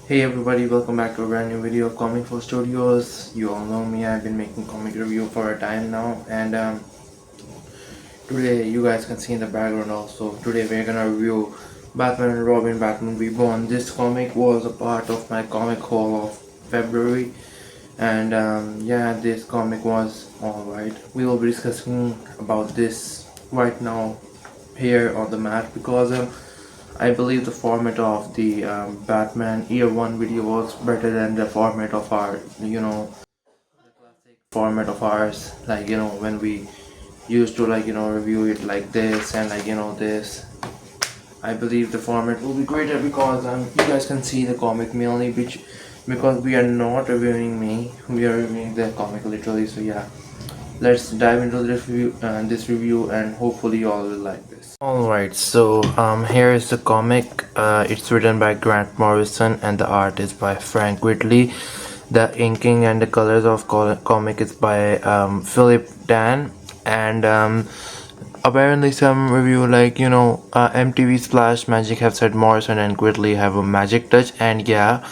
Hey everybody, welcome back to a brand new video of Comic for Studios. You all know me, I've been making comic review for a time now, and today you guys can see in the background also. Today we're gonna review Batman and Robin Batman Reborn. This comic was a part of my comic haul of February, and yeah, this comic was alright. We will be discussing about this right now here on the mat because I believe the format of the Batman Year 1 video was better than the format of our, format of ours. Like, when we used to, review it like this and, this. I believe the format will be greater because you guys can see the comic mainly, which because we are not reviewing me, we are reviewing the comic literally. So, yeah. Let's dive into this review, and hopefully you all will like this. Alright, so here is the comic. It's written by Grant Morrison and the art is by Frank Whitley. The inking and the colors of comic is by Philip Dan, and apparently some review MTV Splash Magic have said Morrison and Whitley have a magic touch, and yeah,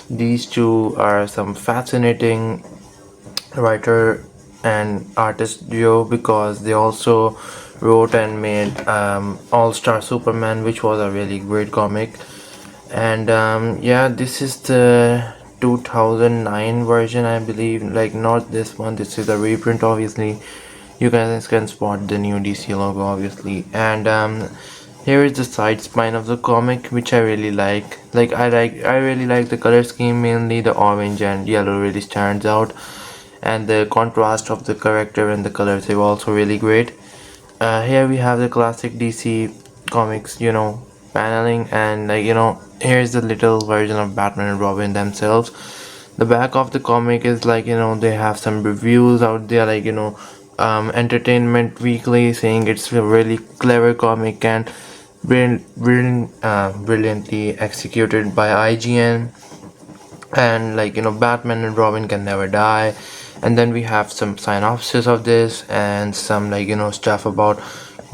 these two are some fascinating writer and artist duo because they also wrote and made All-Star Superman, which was a really great comic. And yeah, this is the 2009 version, I believe. Like, not this one, this is a reprint, obviously. You guys can spot the new DC logo, obviously. And here is the side spine of the comic, which I really like. I really like the color scheme, mainly the orange and yellow really stands out, and the contrast of the character and the colors are also really great. Here we have the classic DC comics, paneling, and here's the little version of Batman and Robin themselves. The back of the comic is they have some reviews out there, Entertainment Weekly saying it's a really clever comic and brilliantly executed by IGN, and Batman and Robin can never die. And then we have some synopsis of this and some stuff about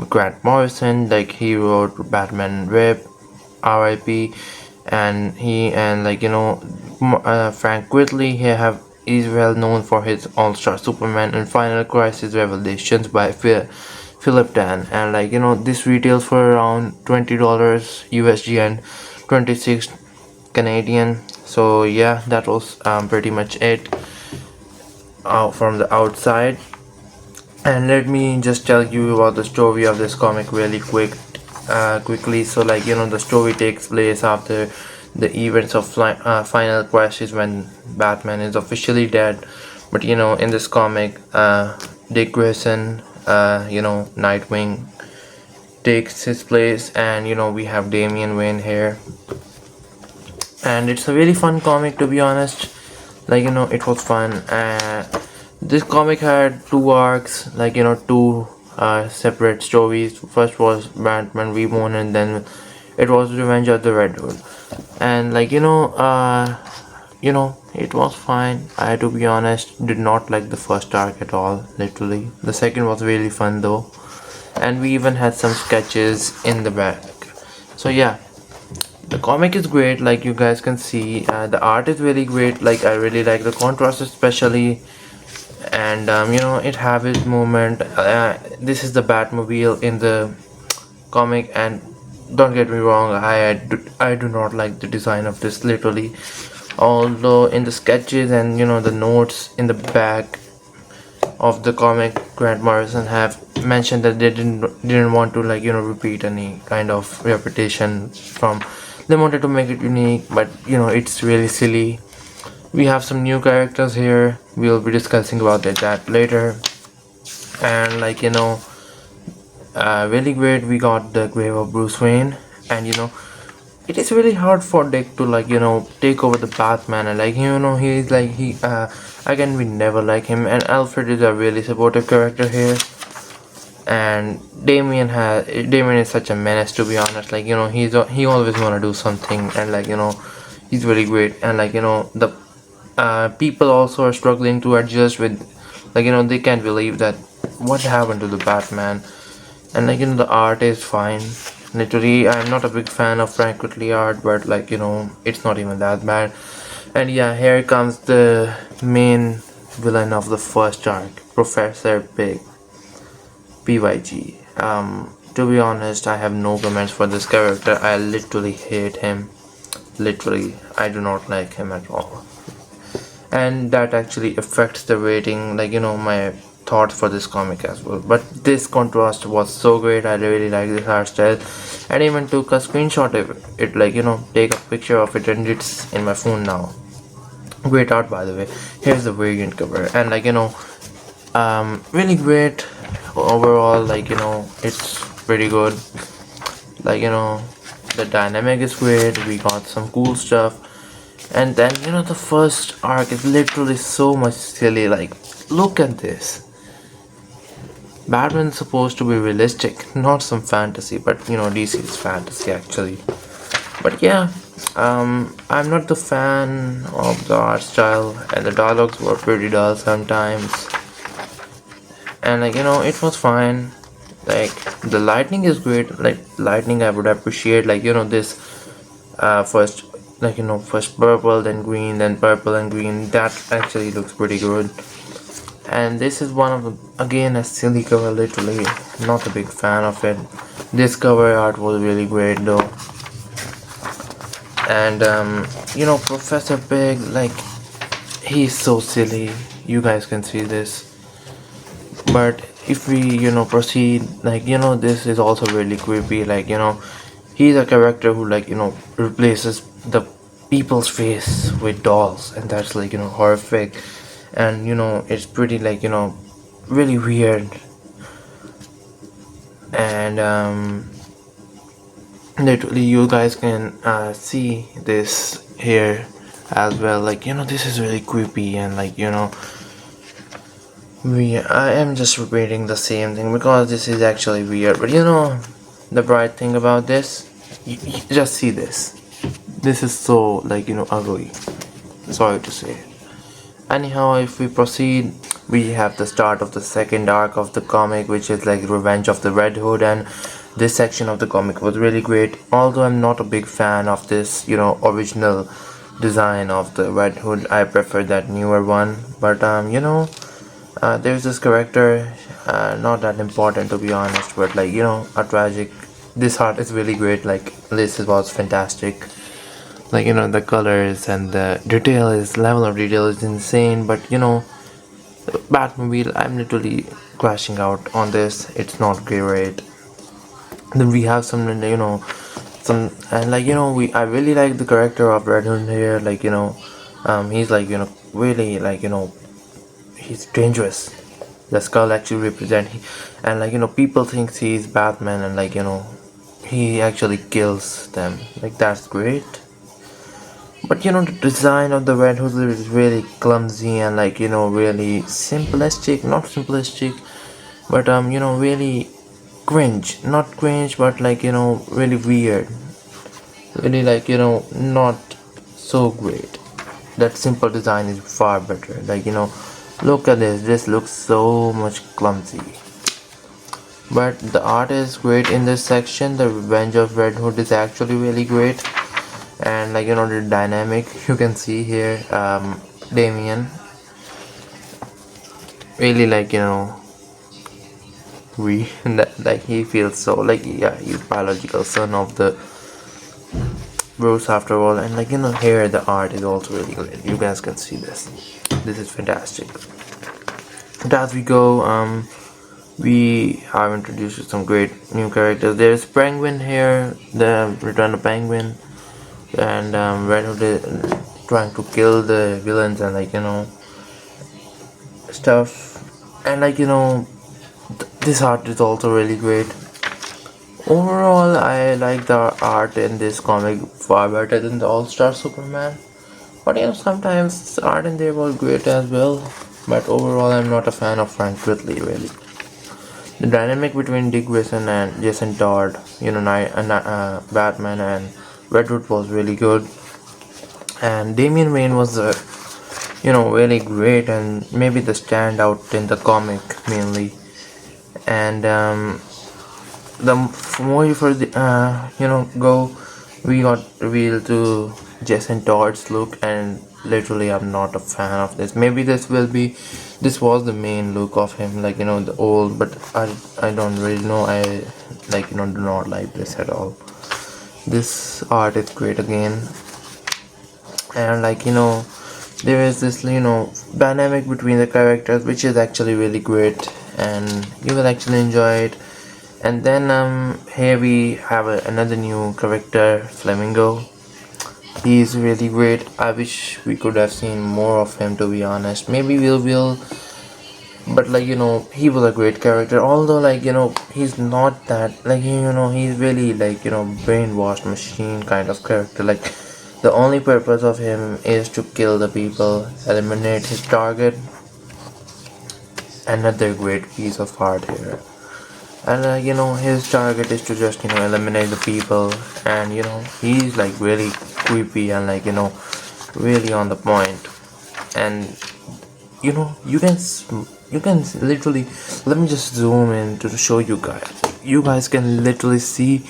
Grant Morrison, like he wrote Batman Rip RIP, and he and Frank Whitley he have is well known for his All-Star Superman and Final Crisis Revelations by Philip Dan, and this retails for around $20 USD and 26 Canadian. So yeah, that was pretty much it out from the outside. And let me just tell you about the story of this comic really quickly. So the story takes place after the events of Final Crisis, when Batman is officially dead. But in this comic, Dick Grayson, Nightwing, takes his place, and we have Damian Wayne here, and it's a really fun comic, to be honest. It was fun. This comic had two arcs, two separate stories. First was Batman Reborn, and then it was Revenge of the Red Hood. And it was fine. I, to be honest, did not like the first arc at all, literally. The second was really fun though, and we even had some sketches in the back. So yeah, the comic is great, like you guys can see. The art is really great, like I really like the contrast especially, and it have its movement. This is the Batmobile in the comic, and don't get me wrong, I do not like the design of this, literally. Although in the sketches and the notes in the back of the comic, Grant Morrison have mentioned that they didn't want to repeat any kind of repetition from. They wanted to make it unique, but it's really silly. We have some new characters here. We'll be discussing about that later. And really great. We got the grave of Bruce Wayne, and it is really hard for Dick to take over the Batman, and he again, we never like him. And Alfred is a really supportive character here, and Damien is such a menace, to be honest. He always wanna do something, and he's really great. And the people also are struggling to adjust with, they can't believe that what happened to the Batman. And the art is fine. Literally, I'm not a big fan of Frank Whitley art, but it's not even that bad. And yeah, here comes the main villain of the first arc, Professor PYG. To be honest, I have no comments for this character. I literally hate him. Literally, I do not like him at all. And that actually affects the rating, my thoughts for this comic as well. But this contrast was so great. I really like this art style, and even took a screenshot of it, take a picture of it, and it's in my phone now. Great art, by the way. Here's the variant cover, and really great overall. It's pretty good. The dynamic is great. We got some cool stuff. And then the first arc is literally so much silly. Like, look at this. Batman's supposed to be realistic, not some fantasy, but DC is fantasy actually. But yeah, I'm not the fan of the art style, and the dialogues were pretty dull sometimes. And it was fine. Like, the lightning is great. Like, lightning I would appreciate. This first, first purple, then green, then purple and green. That actually looks pretty good. And this is one of the, again, a silly cover. Literally not a big fan of it. This cover art was really great though. And Professor Pig, like, he's so silly. You guys can see this. But if we proceed, this is also really creepy. He's a character who replaces the people's face with dolls, and that's horrific. And it's pretty really weird. And literally you guys can see this here as well. This is really creepy. And I am just repeating the same thing because this is actually weird. But the bright thing about this, you just see this. This is so ugly. Sorry to say. Anyhow, if we proceed, we have the start of the second arc of the comic, which is Revenge of the Red Hood. And this section of the comic was really great. Although I'm not a big fan of this original design of the Red Hood. I prefer that newer one. But there's this character, not that important to be honest, but a tragic. This art is really great. This was fantastic. The colors and the level of detail is insane. But Batmobile, I'm literally crashing out on this. It's not great. Then we have some some, and we I really like the character of Red Hood here. He's really he's dangerous. The skull actually represent and people think he's Batman, and he actually kills them. That's great. But the design of the Red Hood is really clumsy and really simplistic. Not simplistic, but really cringe. Not cringe, but really weird. Really not so great. That simple design is far better. Look at this. This looks so much clumsy. But the art is great in this section. The Revenge of Red Hood is actually really great. And the dynamic you can see here. Damien really we he feels so yeah, he's biological son of the Bruce after all. And here the art is also really great. You guys can see this. This is fantastic. And as we go, we have introduced some great new characters. There's Penguin here, the Return of Penguin, and Red Hood is trying to kill the villains and stuff. And this art is also really great. Overall, I like the art in this comic far better than the All-Star Superman. But sometimes the art in there was great as well. But overall, I'm not a fan of Frank Whitley really. The dynamic between Dick Grayson and Jason Todd, Batman and Red Hood was really good. And Damian Wayne was really great and maybe the standout in the comic mainly. And the more you for the go, we got revealed to Jason Todd's look, and literally I'm not a fan of this. Maybe this was the main look of him, like the old, but I don't really know. I do not like this at all. This art is great again, and there is this dynamic between the characters which is actually really great, and you will actually enjoy it. And then here we have another new character, Flamingo. He is really great. I wish we could have seen more of him, to be honest. Maybe we'll but he was a great character, although he's not that, he's really brainwashed machine kind of character. Like, the only purpose of him is to kill the people, eliminate his target. Another great piece of art here. And his target is to just eliminate the people, and he's like really creepy and really on the point. And you can literally, let me just zoom in to show you guys. You guys can literally see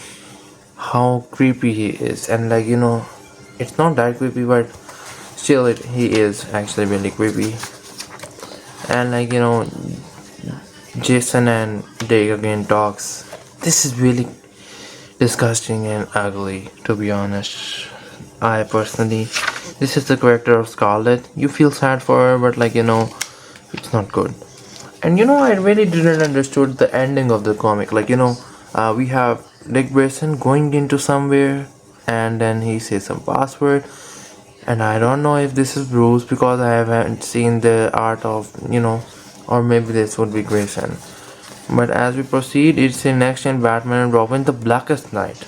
how creepy he is, and it's not that creepy, but still he is actually really creepy. And Jason and Dick again talks. This is really disgusting and ugly, to be honest. I personally, this is the character of Scarlet. You feel sad for her, but it's not good. And I really didn't understood the ending of the comic. We have Dick Grayson going into somewhere, and then he says some password, and I don't know if this is Bruce because I haven't seen the art of or maybe this would be Grayson. But as we proceed, it's in next in Batman and Robin, the Blackest Night.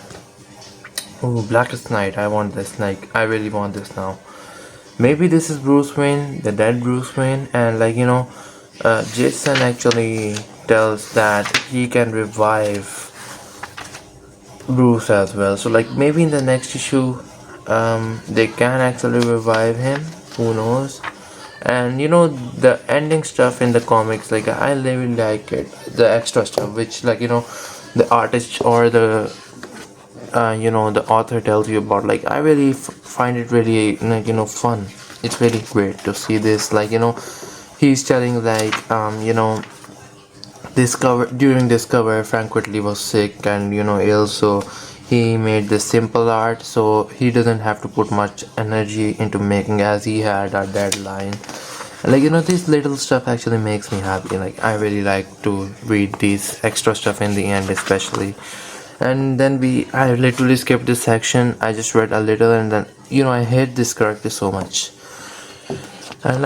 Oh, Blackest Night! I want this. I really want this now. Maybe this is Bruce Wayne, the dead Bruce Wayne, and Jason actually tells that he can revive Bruce as well. So maybe in the next issue, they can actually revive him. Who knows? And the ending stuff in the comics, I really like it. The extra stuff, which the artist or the the author tells you about. I really find it really fun. It's really great to see this. He's telling this cover, during this cover, Frank Whiteley was sick and ill, so he made this simple art, so he doesn't have to put much energy into making, as he had a deadline. This little stuff actually makes me happy. I really like to read these extra stuff in the end, especially. And then I literally skipped this section. I just read a little, and then I hate this character so much. And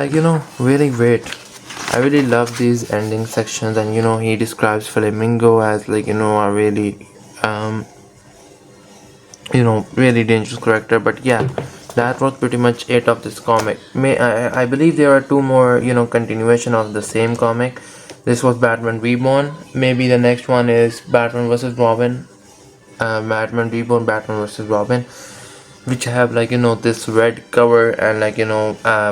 really great. I really love these ending sections, and he describes Flamingo as a really really dangerous character. But yeah, that was pretty much it of this comic. I believe there are two more continuation of the same comic. This was Batman Reborn. Maybe the next one is Batman vs Robin. Batman Reborn, Batman vs Robin, which have this red cover, and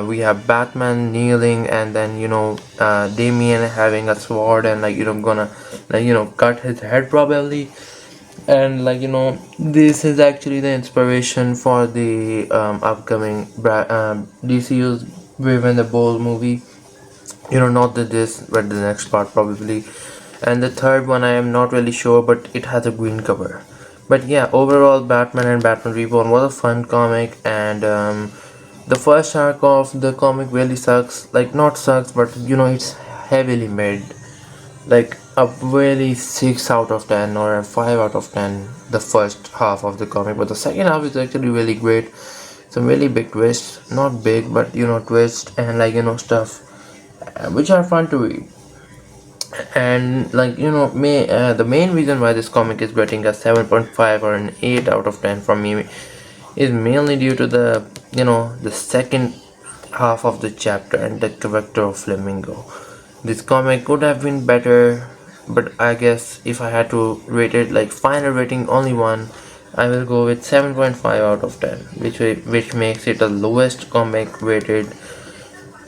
we have Batman kneeling, and then Damian having a sword, and gonna cut his head probably. And this is actually the inspiration for the upcoming DCU's Brave and the Bold movie. Not this, but the next part probably. And the third one I am not really sure, but it has a green cover. But yeah, overall Batman and Batman Reborn was a fun comic, and the first arc of the comic really sucks. Not sucks, but it's heavily made. A really 6 out of 10 or a 5 out of 10, the first half of the comic, but the second half is actually really great. Some really big twists, not big, but twists, and stuff which are fun to read. And the main reason why this comic is getting a 7.5 or an 8 out of 10 from me is mainly due to the second half of the chapter and the character of Flamingo. This comic could have been better, but I guess if I had to rate it final rating only one, I will go with 7.5 out of 10, which makes it the lowest comic rated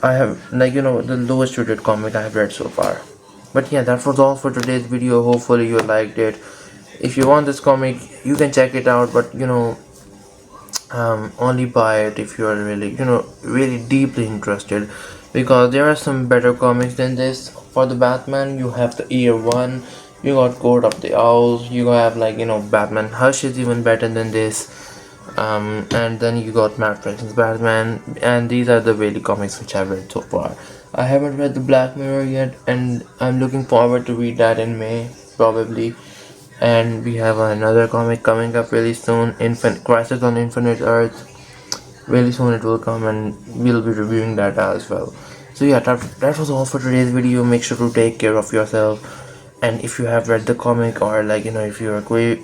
I have the lowest rated comic I have read so far. But yeah, that was all for today's video. Hopefully you liked it. If you want this comic, you can check it out, but only buy it if you are really really deeply interested, because there are some better comics than this. For the Batman, you have the Year One, you got Court of the Owls, you have Batman Hush is even better than this. And then you got Matt Fraction's Batman, and these are the really comics which I've read so far. I haven't read the Black Mirror yet, and I'm looking forward to read that in May probably. And we have another comic coming up really soon, Infant Crisis on Infinite Earth. Really soon it will come, and we'll be reviewing that as well. So yeah, that was all for today's video. Make sure to take care of yourself, and if you have read the comic, or if you are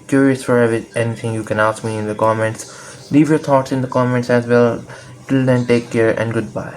curious for anything, you can ask me in the comments. Leave your thoughts in the comments as well. Till then, take care and goodbye.